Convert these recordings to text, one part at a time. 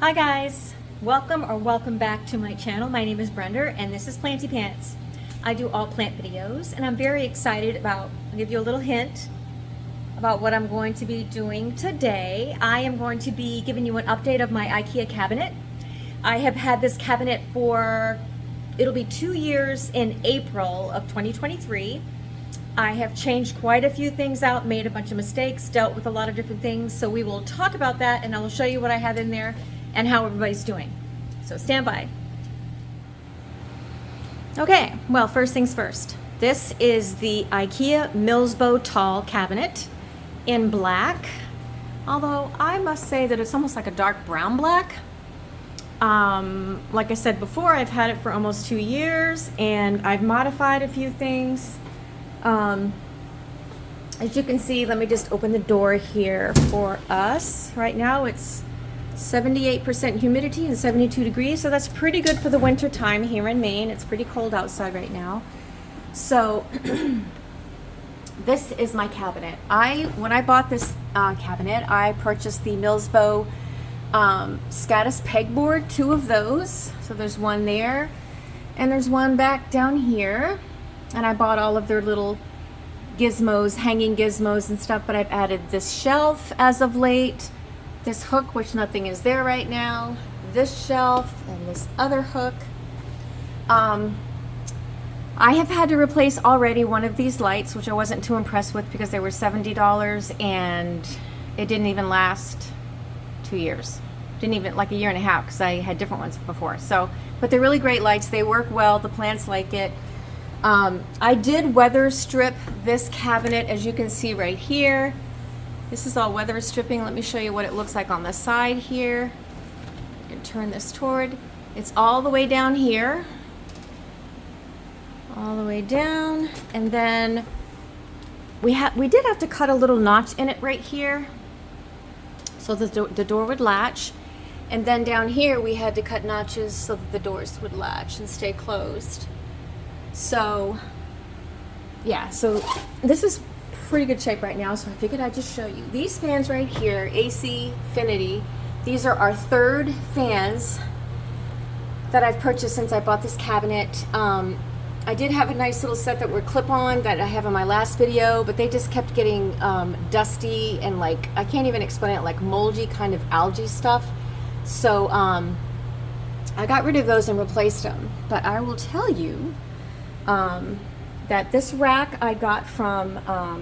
Hi guys, welcome back to my channel. My name is Brenda and this is Planty Pants. I do all plant videos and I'm very excited I'll give you a little hint about what I'm going to be doing today. I am going to be giving you an update of my Ikea cabinet. I have had this cabinet it'll be 2 years in April of 2023. I have changed quite a few things out, made a bunch of mistakes, dealt with a lot of different things. So we will talk about that and I will show you what I have in there and how everybody's doing. So stand by. Okay, well, first things first. This is the Ikea Milsbo Tall cabinet in black. Although I must say that it's almost like a dark brown black. Like I said before, I've had it for almost 2 years and I've modified a few things. As you can see, let me just open the door here for us. Right now it's 78% humidity and 72 degrees, so that's pretty good for the winter time here in Maine. It's pretty cold outside right now. So this is my cabinet. When I bought this cabinet, I purchased the Milsbo Scatus pegboard, 2 of those. So there's one there and there's one back down here. And I bought all of their little gizmos, hanging gizmos and stuff, but I've added this shelf as of late, this hook, which nothing is there right now, this shelf, and this other hook. I have had to replace already one of these lights, which I wasn't too impressed with because they were $70 and it didn't even last 2 years. Didn't even, like a year and a half, because I had different ones before. So, but they're really great lights. They work well. The plants like it. I did weather strip this cabinet, as you can see right here. This is all weather stripping. Let me show you what it looks like on the side here. I can turn this toward. It's all the way down here. All the way down. And then we did have to cut a little notch in it right here so that the door would latch. And then down here we had to cut notches so that the doors would latch and stay closed. So yeah, so this is pretty good shape right now, so I figured I'd just show you. These fans right here, AC Infinity, these are our 3rd fans that I've purchased since I bought this cabinet. I did have a nice little set that were clip-on that I have in my last video, but they just kept getting dusty and, like, I can't even explain it, like moldy kind of algae stuff. So I got rid of those and replaced them. But I will tell you that this rack I got from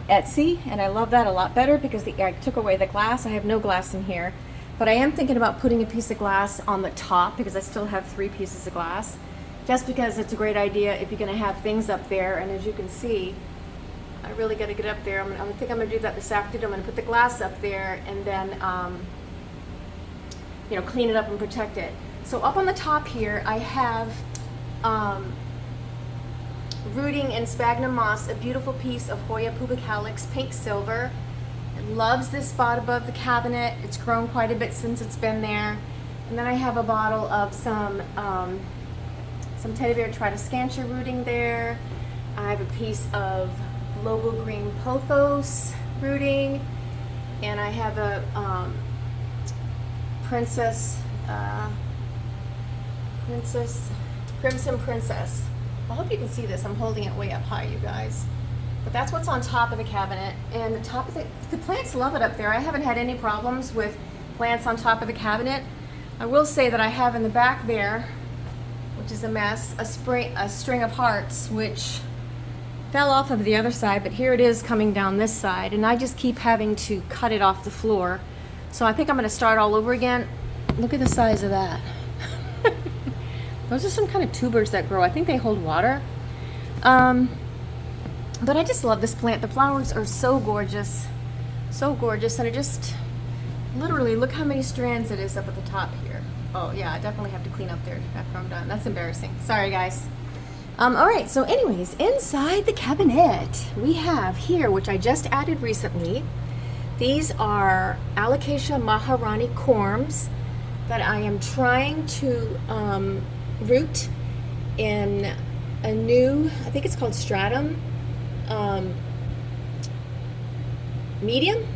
Etsy, and I love that a lot better because I took away the glass. I have no glass in here, but I am thinking about putting a piece of glass on the top because I still have 3 pieces of glass, just because it's a great idea if you're going to have things up there. And as you can see, I really got to get up there. I think I'm going to do that this afternoon. I'm going to put the glass up there and then you know, clean it up and protect it. So up on the top here I have rooting in sphagnum moss, a beautiful piece of Hoya pubicalis pink silver. It loves this spot above the cabinet. It's grown quite a bit since it's been there. And then I have a bottle of some teddy bear tridescantia rooting there. I have a piece of global green pothos rooting, and I have a crimson princess. I hope you can see this. I'm holding it way up high, you guys. But that's what's on top of the cabinet. And the top of the plants love it up there. I haven't had any problems with plants on top of the cabinet. I will say that I have in the back there, which is a mess, a string of hearts, which fell off of the other side, but here it is coming down this side, and I just keep having to cut it off the floor. So I think I'm going to start all over again. Look at the size of that. Those are some kind of tubers that grow. I think they hold water. But I just love this plant. The flowers are so gorgeous. So gorgeous. And it just, literally, look how many strands it is up at the top here. Oh yeah, I definitely have to clean up there after I'm done. That's embarrassing. Sorry guys. Alright, so anyways, inside the cabinet, we have here, which I just added recently. These are Alocasia Maharani corms that I am trying to root in a new, I think it's called stratum medium.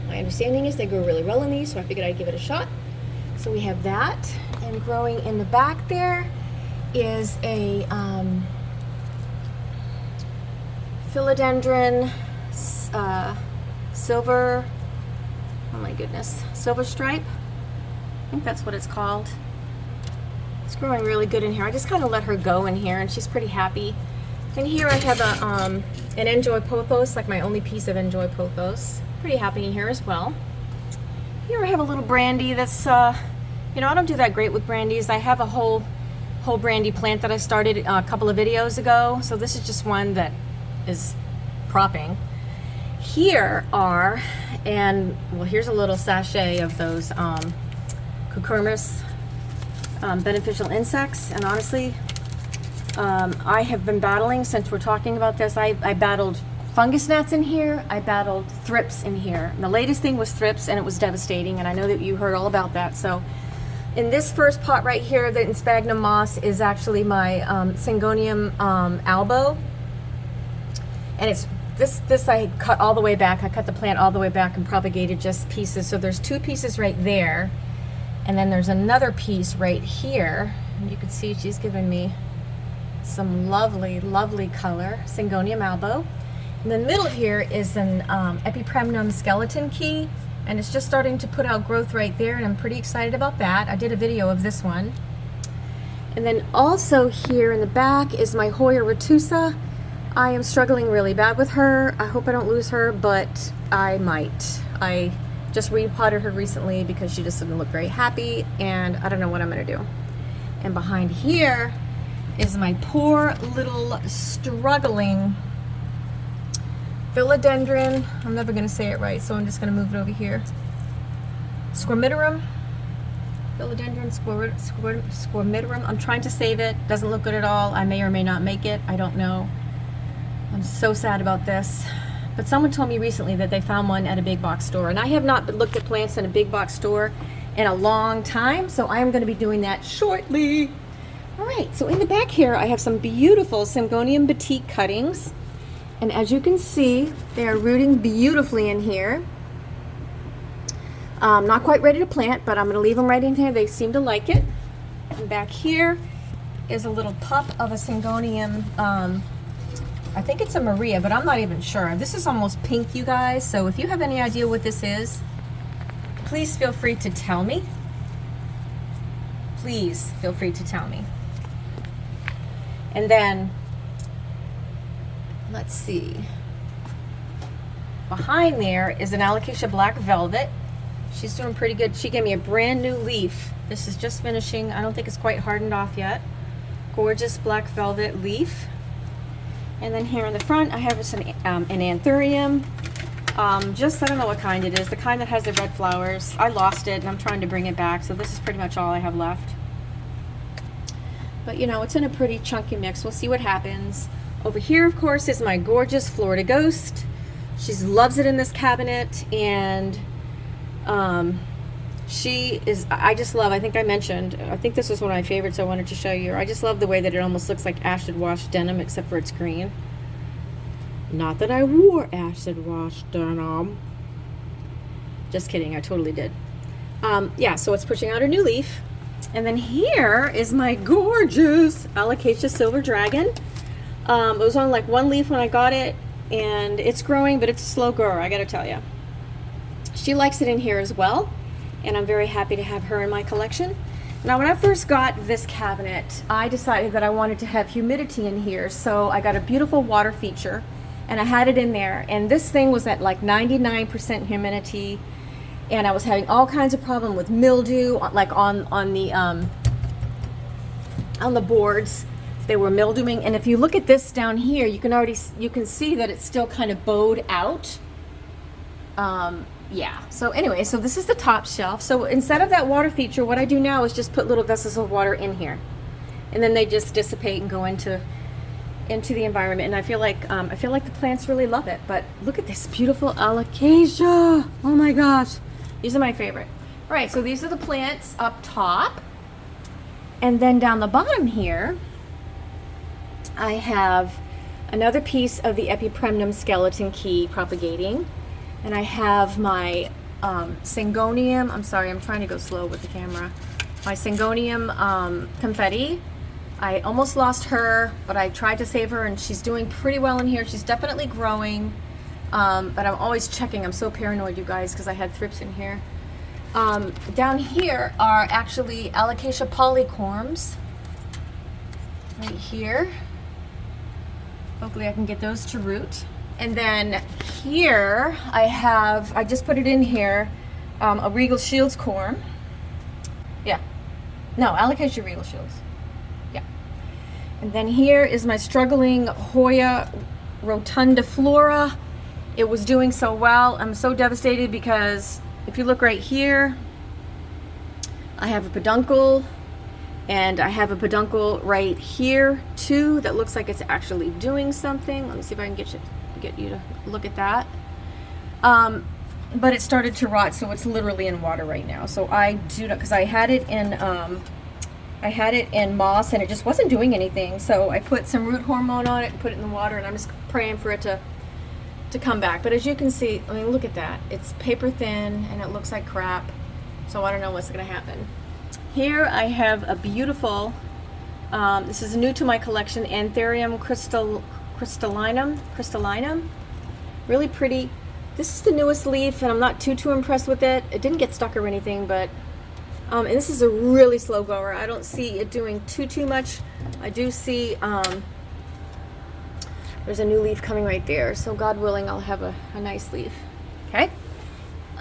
My understanding is they grow really well in these, so I figured I'd give it a shot. So we have that, and growing in the back there is a philodendron silver, oh my goodness, silver stripe. I think that's what it's called. It's growing really good in here. I just kind of let her go in here, and she's pretty happy. And here I have an Enjoy Pothos, like my only piece of Enjoy Pothos. Pretty happy in here as well. Here I have a little brandy that's, you know, I don't do that great with brandies. I have a whole brandy plant that I started a couple of videos ago. So this is just one that is propping. Here are, and well, here's a little sachet of those cucurbits, beneficial insects. And honestly, I have been battling, since we're talking about this, I battled fungus gnats in here, I battled thrips in here. And the latest thing was thrips, and it was devastating, and I know that you heard all about that. So in this first pot right here, the sphagnum moss is actually my Syngonium albo, and it's this I cut all the way back. I cut the plant all the way back and propagated just pieces. So there's 2 pieces right there, and then there's another piece right here, and you can see she's given me some lovely color, Syngonium albo. In the middle here is an Epipremnum skeleton key, and it's just starting to put out growth right there, and I'm pretty excited about that. I did a video of this one. And then also here in the back is my Hoya retusa. I am struggling really bad with her. I hope I don't lose her, but I might. I just repotted her recently because she just didn't look very happy, and I don't know what I'm gonna do. And behind here is my poor little struggling philodendron. I'm never going to say it right, so I'm just going to move it over here. Squamitorum. Philodendron squamitorum. I'm trying to save it. Doesn't look good at all. I may or may not make it. I don't know. I'm so sad about this. But someone told me recently that they found one at a big box store, and I have not looked at plants in a big box store in a long time, so I am going to be doing that shortly. All right, so in the back here, I have some beautiful Syngonium batik cuttings. And as you can see, they are rooting beautifully in here. Not quite ready to plant, but I'm going to leave them right in here. They seem to like it. And back here is a little pup of a Syngonium. I think it's a Maria, but I'm not even sure. This is almost pink, you guys. So if you have any idea what this is, please feel free to tell me. Please feel free to tell me. And then, let's see. Behind there is an Alocasia Black Velvet. She's doing pretty good. She gave me a brand new leaf. This is just finishing. I don't think it's quite hardened off yet. Gorgeous black velvet leaf. And then here in the front, I have some, an anthurium. Just, I don't know what kind it is. The kind that has the red flowers. I lost it, and I'm trying to bring it back. So this is pretty much all I have left. But, you know, it's in a pretty chunky mix. We'll see what happens. Over here, of course, is my gorgeous Florida Ghost. She loves it in this cabinet, and she is, I just love, I think I mentioned, I think this was one of my favorites I wanted to show you. I just love the way that it almost looks like acid wash denim, except for it's green. Not that I wore acid wash denim. Just kidding, I totally did. Yeah, so it's pushing out a new leaf. And then here is my gorgeous Alocasia Silver Dragon. It was on like one leaf when I got it, and it's growing, but it's a slow grower, I gotta tell you. She likes it in here as well, and I'm very happy to have her in my collection. Now, when I first got this cabinet, I decided that I wanted to have humidity in here, so I got a beautiful water feature, and I had it in there, and this thing was at like 99% humidity, and I was having all kinds of problem with mildew, like on the boards. They were mildewing, and if you look at this down here, you can see that it's still kind of bowed out. Yeah, so anyway, so this is the top shelf. So instead of that water feature, what I do now is just put little vessels of water in here, and then they just dissipate and go into the environment. And I feel like the plants really love it. But look at this beautiful Alocasia. Oh my gosh, these are my favorite. All right, so these are the plants up top, and then down the bottom here, I have another piece of the Epipremnum skeleton key propagating. And I have my Syngonium, I'm sorry, I'm trying to go slow with the camera. My Syngonium confetti. I almost lost her, but I tried to save her, and she's doing pretty well in here. She's definitely growing, but I'm always checking. I'm so paranoid, you guys, because I had thrips in here. Down here are actually Alocasia polycorms, right here. Hopefully I can get those to root. And then here I just put it in here, a Regal Shields corm. Yeah, no, Alocasia Regal Shields. Yeah. And then here is my struggling Hoya rotundiflora. It was doing so well. I'm so devastated because if you look right here, I have a peduncle, and I have a peduncle right here too that looks like it's actually doing something. Let me see if I can get you to look at that. But it started to rot, so it's literally in water right now. So I do not, because I had it in moss and it just wasn't doing anything. So I put some root hormone on it and put it in the water, and I'm just praying for it to come back. But as you can see, I mean, look at that. It's paper thin and it looks like crap. So I don't know what's gonna happen. Here I have a beautiful, this is new to my collection, Anthurium crystallinum. Really pretty. This is the newest leaf, and I'm not too impressed with it. It didn't get stuck or anything, but and this is a really slow goer. I don't see it doing too much. I do see there's a new leaf coming right there, so God willing I'll have a nice leaf. Okay,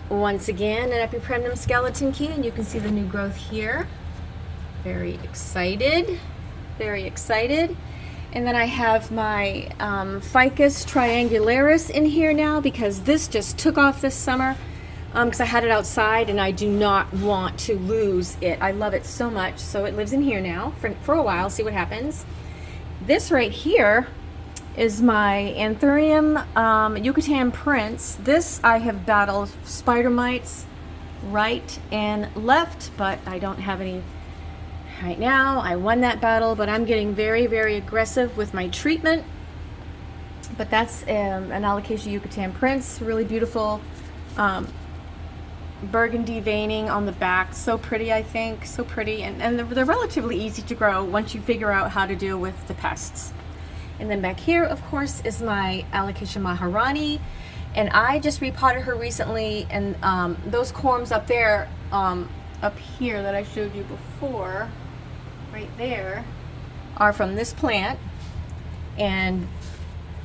once again an Epipremnum skeleton key, and you can see the new growth here. Very excited, very excited. And then I have my Ficus triangularis in here now, because this just took off this summer, because I had it outside and I do not want to lose it. I love it so much. So it lives in here now for a while, see what happens. This right here is my Anthurium Yucatan Prince. This I have battled spider mites right and left, but I don't have any right now. I won that battle, but I'm getting very aggressive with my treatment. But that's an Alocasia Yucatan Prince, really beautiful burgundy veining on the back. So pretty, I think, so pretty. And they're relatively easy to grow once you figure out how to deal with the pests. And then back here, of course, is my Alocasia Maharani, and I just repotted her recently, and those corms up there, up here that I showed you before, right there, are from this plant, and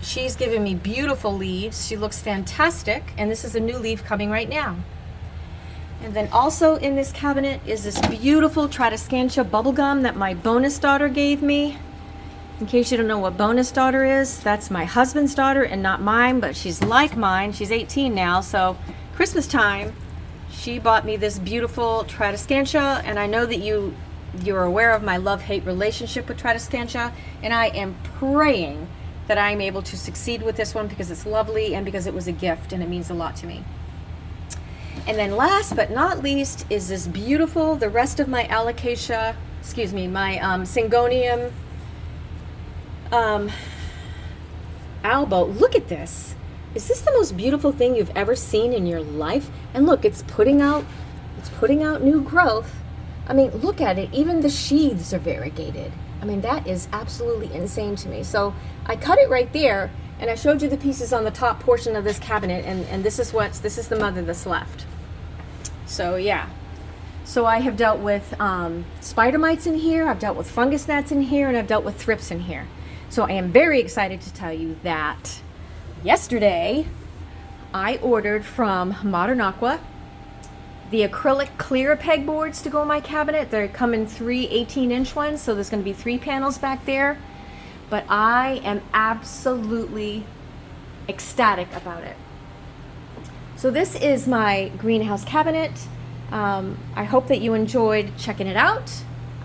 she's giving me beautiful leaves. She looks fantastic, and this is a new leaf coming right now. And then also in this cabinet is this beautiful Tradescantia bubblegum that my bonus daughter gave me. In case you don't know what bonus daughter is, that's my husband's daughter and not mine, but she's like mine. She's 18 now, so Christmas time she bought me this beautiful Tradescantia, and I know that you're aware of my love-hate relationship with Tradescantia, and I am praying that I'm able to succeed with this one because it's lovely and because it was a gift and it means a lot to me. And then last but not least is this beautiful, the rest of my Alocasia, excuse me, my Syngonium Albo. Look at this. Is this the most beautiful thing you've ever seen in your life? And look, it's putting out new growth. I mean, look at it. Even the sheaths are variegated. I mean, that is absolutely insane to me. So I cut it right there, and I showed you the pieces on the top portion of this cabinet, and this is the mother that's left. So yeah. So I have dealt with spider mites in here, I've dealt with fungus gnats in here, and I've dealt with thrips in here. So I am very excited to tell you that yesterday I ordered from Modern Aqua the acrylic clear pegboards to go in my cabinet. They come in 3 18-inch ones, so there's going to be 3 panels back there. But I am absolutely ecstatic about it. So this is my greenhouse cabinet. I hope that you enjoyed checking it out.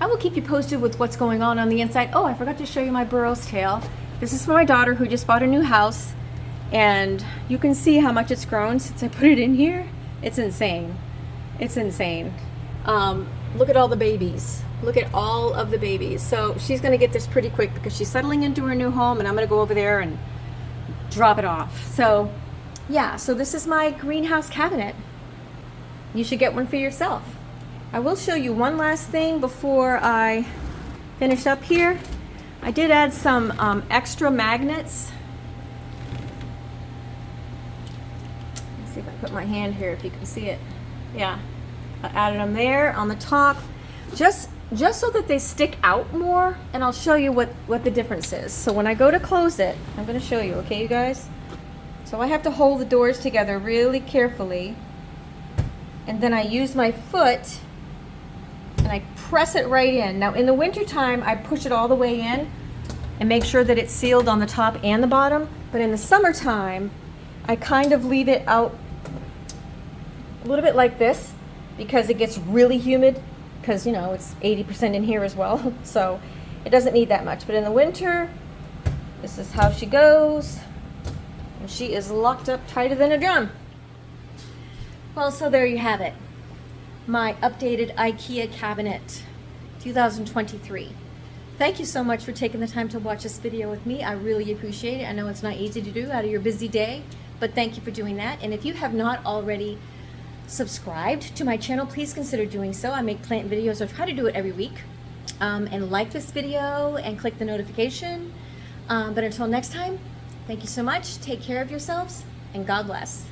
I will keep you posted with what's going on the inside. Oh, I forgot to show you my burrows tail. This is for my daughter who just bought a new house, and you can see how much it's grown since I put it in here. It's insane. It's insane. Look at all the babies. Look at all of the babies. So she's gonna get this pretty quick because she's settling into her new home, and I'm gonna go over there and drop it off. So yeah, so this is my greenhouse cabinet. you should get one for yourself. I will show you one last thing before I finish up here. I did add some extra magnets. Let's see if I put my hand here if you can see it. Yeah, I added them there on the top, just so that they stick out more, and I'll show you what the difference is. So when I go to close it, I'm going to show you, okay, you guys? So I have to hold the doors together really carefully, and then I use my foot and I press it right in. Now in the winter time, I push it all the way in and make sure that it's sealed on the top and the bottom, but in the summertime, I kind of leave it out a little bit like this because it gets really humid, because you know it's 80% in here as well, so it doesn't need that much. But in the winter, this is how she goes, and she is locked up tighter than a drum. Well, so there you have it, my updated IKEA cabinet 2023. Thank you so much for taking the time to watch this video with me. I really appreciate it. I know it's not easy to do out of your busy day, but thank you for doing that. And if you have not already subscribed to my channel, please consider doing so. I make plant videos. I try to do it every week. And like this video and click the notification. But until next time, thank you so much. Take care of yourselves, and God bless.